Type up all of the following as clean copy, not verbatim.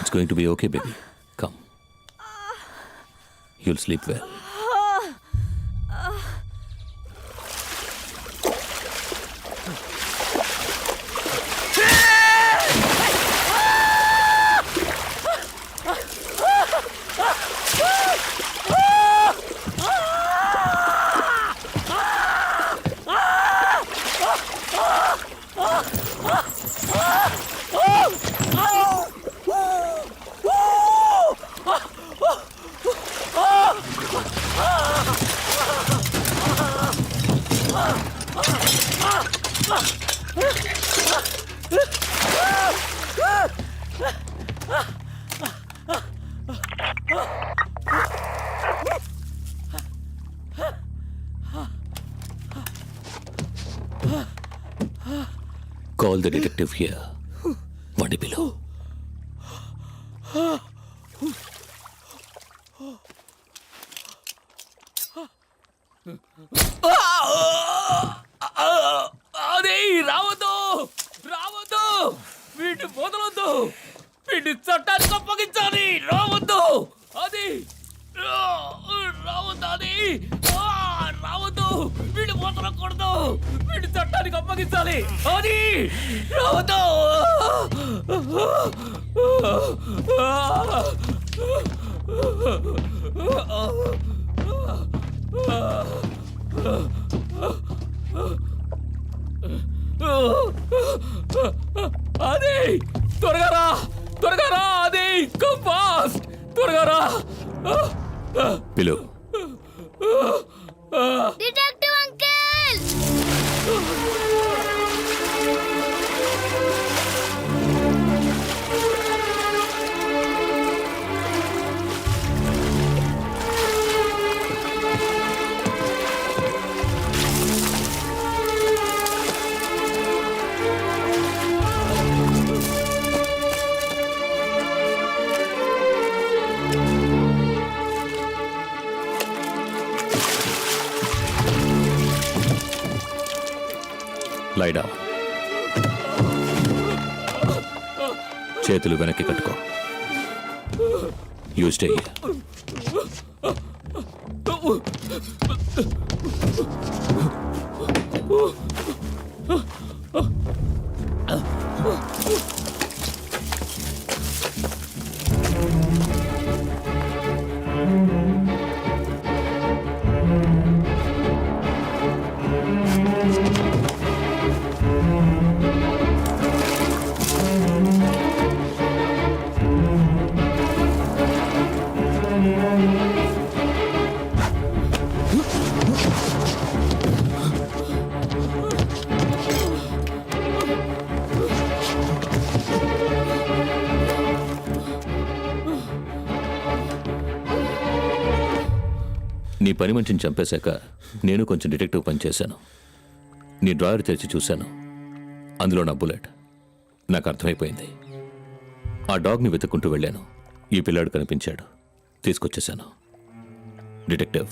It's going to be okay, baby. Come. You'll sleep well. Call the detective here. Vandi below. అదే రావద్దు రావద్దు వీటి మొదలొద్దు వీటి చట్టానికి అప్పగించాలి రావద్దు అది రావద్దు అది రావద్దు వీడి మొదలకూడదు వీడి చట్టానికి అప్పగించాలి అది రావద్దు అది త్వరగా రా అది కమ్ ఫాస్ట్ త్వరగా రా Below. Detective uncle Lie down. చేతులు వెనక్కి కట్టుకో. You stay here. నీ పని మనిషిని చంపేశాక నేను కొంచెం డిటెక్టివ్ పని చేశాను. నీ డ్రాయర్ తెరిచి చూశాను. అందులో నా బుల్లెట్. నాకు అర్థమైపోయింది. ఆ డాగ్ని వెతుక్కుంటూ వెళ్ళాను. ఈ పిల్లాడు కనిపించాడు. తీసుకొచ్చేశాను. డిటెక్టివ్,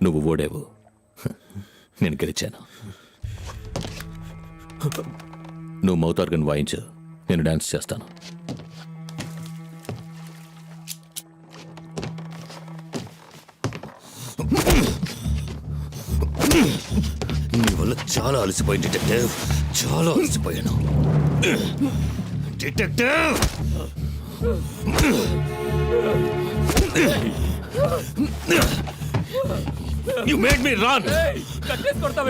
నువ్వు ఓడేవు, నేను గెలిచాను. నువ్వు మౌత్ ఆర్గన్ వాయించు, నేను డాన్స్ చేస్తాను. నీ వల్ల చాలా అలసిపోయింది డిటెక్టివ్, చాలా అలసిపోయాను. Detective, you made me run.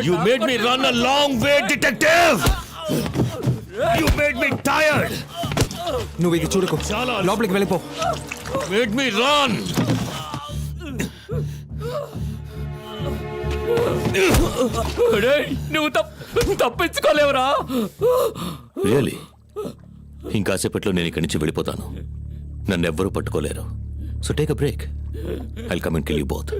You made me run a long way, detective. You made me tired. నువ్వు ఇది చూడకు, లోపలికి వెళ్ళిపో. Made me run. నువ్వు తప్పించుకోలేవురా. రియలీ? ఇంకాసేపట్లో నేను ఇక్కడి నుంచి వెళ్ళిపోతాను. నన్ను ఎవ్వరూ పట్టుకోలేరు. So take a break. I'll come and kill you both.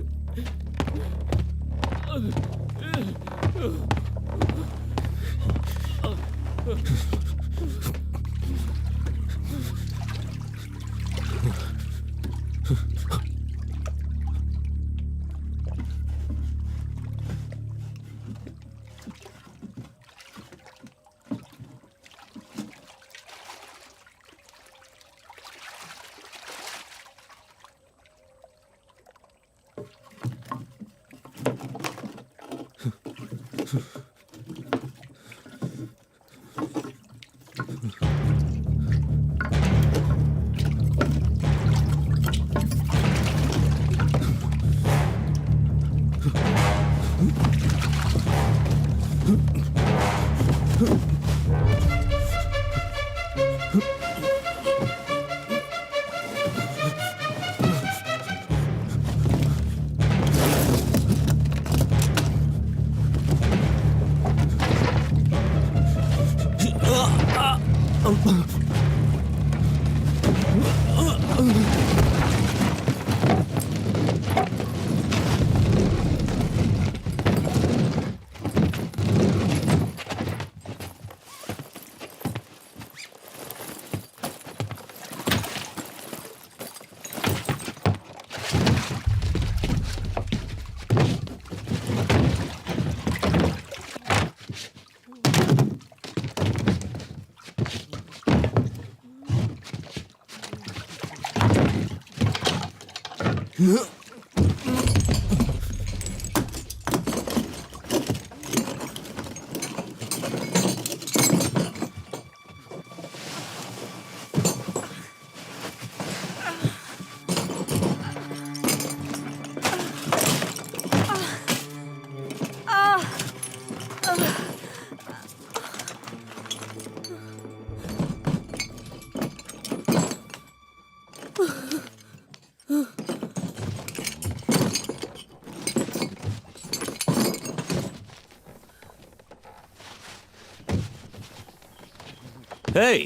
Hey!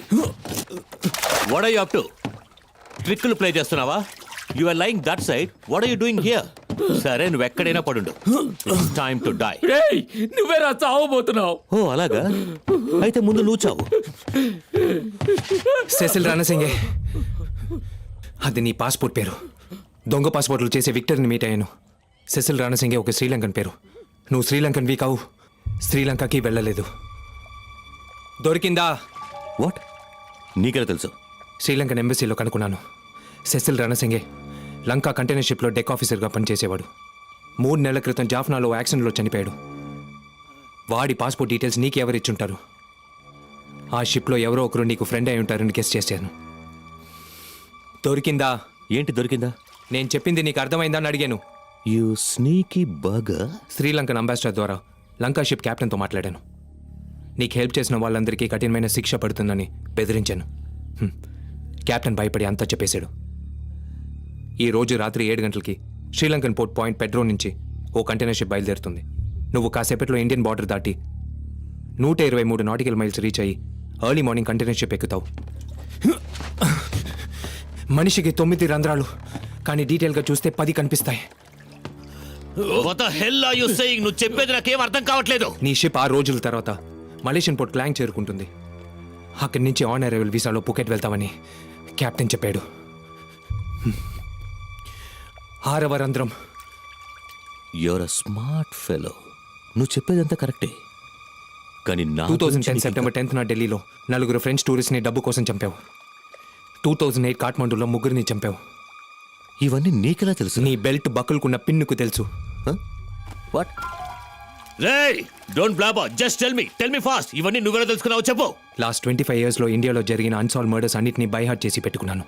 What are you up to? ట్రిక్కులు ప్లే చేస్తున్నావా? You are lying that side. What are you doing here? సరే, నువ్వు ఎక్కడైనా పడుండు. It's time to die. రేయ్, నువ్వేరా చావబోతున్నావు. ఓ అలాగా? అయితే ముందు నువ్వు చావు. సెసిల్ రణసింగే, అది నీ పాస్పోర్ట్ పేరు. దొంగ పాస్పోర్ట్లు చేసే విక్టర్ని మీట్ అయ్యాను. సెసిల్ రణసింగే ఒక శ్రీలంకన్ పేరు. నువ్వు శ్రీలంకన్వి కావు, శ్రీలంకకి వెళ్ళలేదు. దొరికిందా? వాట్? నీకెలా తెలుసు? Sri Lankan ఎంబసీలో కనుక్కున్నాను. Cecil Ranasinghe Lanka container షిప్లో డెక్ ఆఫీసర్గా పనిచేసేవాడు. 3 నెలల క్రితం జాఫ్నాలో యాక్సిడెంట్లో చనిపోయాడు. వాడి పాస్పోర్ట్ డీటెయిల్స్ నీకు ఎవరు ఇచ్చుంటారు? ఆ షిప్లో ఎవరో ఒకరు నీకు ఫ్రెండ్ అయి ఉంటారని గెస్ చేశాను. దొరికిందా? ఏంటి దొరికిందా? నేను చెప్పింది నీకు అర్థమైందా అని అడిగాను. You sneaky burger. Sri Lankan ambassador ద్వారా లంకా షిప్ క్యాప్టెన్తో మాట్లాడాను. నీకు హెల్ప్ చేసిన వాళ్ళందరికీ కఠినమైన శిక్ష పడుతుందని బెదిరించాను. క్యాప్టెన్ భయపడి అంతా చెప్పేశాడు. ఈ రోజు రాత్రి 7 గంటలకి శ్రీలంకన్ పోర్ట్ పాయింట్ పెడ్రో నుంచి ఓ కంటైనర్ షిప్ బయలుదేరుతుంది. నువ్వు కాసేపట్లో ఇండియన్ బార్డర్ దాటి 123 నాటికల్ మైల్స్ రీచ్ అయ్యి ఎర్లీ మార్నింగ్ కంటైనర్ షిప్ ఎక్కుతావు. మనిషికి 9 రంధ్రాలు, కానీ డీటెయిల్గా చూస్తే 10 కనిపిస్తాయి. What the hell are you saying? నువ్వు చెప్పేది నాకేం అర్థం కావట్లేదు. నీ షిప్ 6 రోజుల తర్వాత మలేషియన్ పోర్ట్ క్లాంగ్ చేరుకుంటుంది. అక్కడి నుంచి ఆన్ అరైవల్ వీసాలో పుకెట్ వెళ్తామని కెప్టెన్ చెప్పాడు. 6వ రంధ్రం. You're a smart fellow. నువ్వు చెప్పేదంతా కరెక్టే, కానీ నా 2010 సెప్టెంబర్ 10th ఢిల్లీలో 4 ఫ్రెంచ్ టూరిస్ట్ని డబ్బు కోసం చంపావు. 2008 కాఠ్మండూలో 3 చంపావు. ఇవన్నీ నీకెలా తెలుసు? నీ బెల్ట్ బకుల్కున్న పిన్నుకు తెలుసు. వాట్? రేయ్, don't blabber, just tell me fast. ఇవన్నీ నువ్వెలా తెలుసుకున్నావు చెప్పు. లాస్ట్ 25 yearsలో ఇండియాలో జరిగిన అన్సాల్వ్ మర్డర్స్ అన్నిటిని బైహార్ట్ చేసి పెట్టుకున్నాను.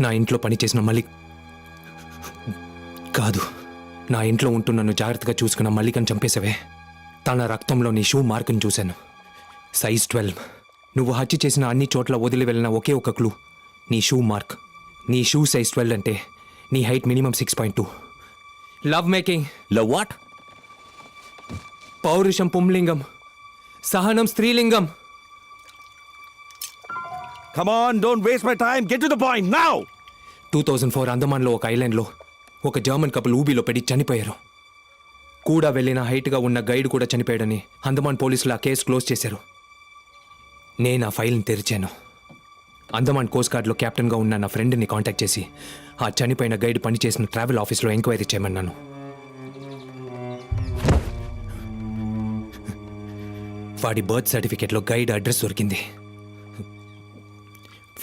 నా ఇంట్లో పనిచేసిన మలిక్ కాదు, నా ఇంట్లో ఉంటూ నన్ను జాగ్రత్తగా చూసుకున్న మల్లికను చంపేసవే. తన రక్తంలో నీ షూ మార్కుని చూశాను. సైజ్ 12. నువ్వు హత్య చేసిన అన్ని చోట్ల వదిలి వెళ్ళిన ఒకే ఒక క్లూ నీ షూ మార్క్. నీ షూ సైజ్ 12 అంటే నీ height minimum 6.2. Love making. Love what? పౌరుషం పుంలింగం, సహనం స్త్రీలింగం. Come on, don't waste my time. Get to the point now. 2004 అండమాన్లో ఒక ఐలాండ్లో ఒక జర్మన్ కపుల్ ఊబీలో పడి చనిపోయారు. కూడా వెళ్ళిన హైట్గా ఉన్న గైడ్ కూడా చనిపోయాడని అండమాన్ పోలీసులు ఆ కేసు క్లోజ్ చేశారు. నేను ఆ ఫైల్ని తెరిచాను. అండమాన్ కోస్ట్ గార్డ్లో కెప్టెన్గా ఉన్న నా ఫ్రెండ్ని కాంటాక్ట్ చేసి ఆ చనిపోయిన గైడ్ పనిచేసిన ట్రావెల్ ఆఫీస్లో ఎంక్వైరీ చేయమన్నాను. వాడి బర్త్ సర్టిఫికేట్లో గైడ్ అడ్రస్ దొరికింది.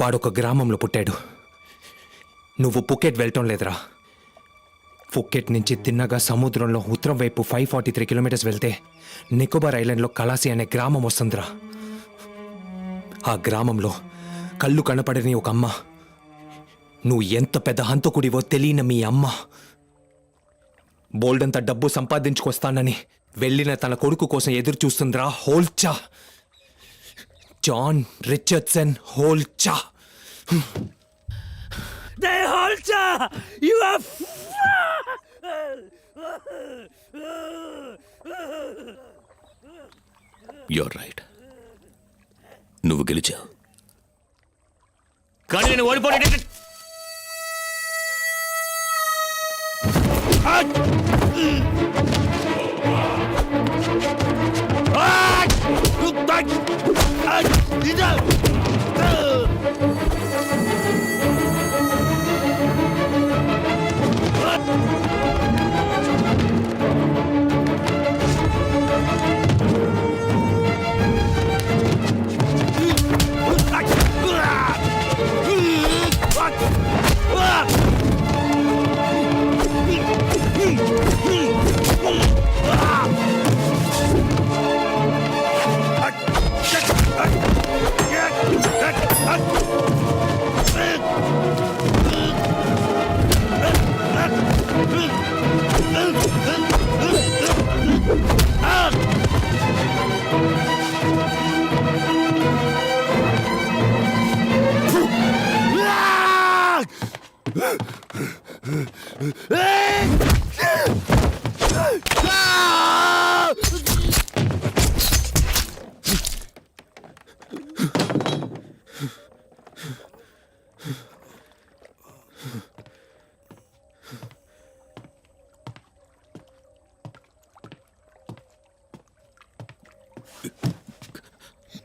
వాడొక గ్రామంలో పుట్టాడు. నువ్వు పుకెట్ వెళ్ళటం లేదురా. పుకెట్ నుంచి తిన్నగా సముద్రంలో ఉత్తరం వైపు 543 kilometers వెళ్తే నికోబార్ ఐలాండ్లో కలాసి అనే గ్రామం వస్తుందిరా. ఆ గ్రామంలో కళ్ళు కనపడని ఒక అమ్మ, నువ్వు ఎంత పెద్ద హంతకుడివో తెలియని మీ అమ్మ, బోల్డంత డబ్బు సంపాదించుకొస్తానని వెళ్ళిన తన కొడుకు కోసం ఎదురు చూస్తుందిరా. హోల్చా, జాన్ రిచర్డ్సన్ హోల్చా. They Holcha! You are you're right. నువ్వు గెలిచావు, కానీ నేను ఓడిపోయాను.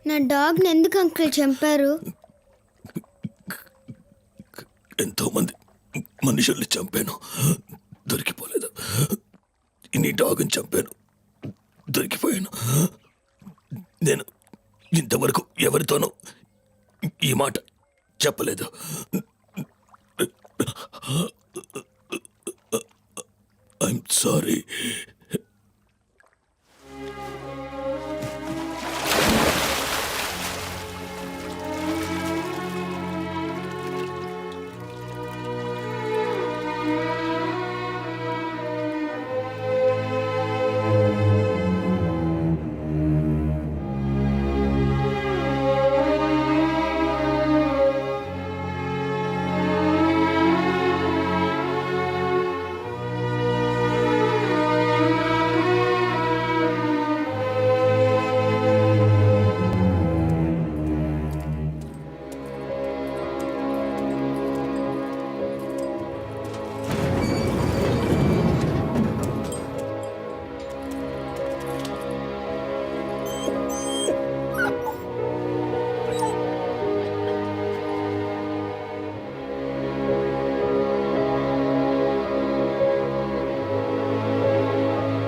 నా డాగ్ని ఎందుకు అంకుల్ చంపారు? ఎంతో మంది మనుషుల్ని చంపాను, దొరికిపోలేదు. నీ డాగ్ని చంపాను, దొరికిపోయాను. నేను ఇంతవరకు ఎవరితోనూ ఈ మాట చెప్పలేదు. I'm sorry.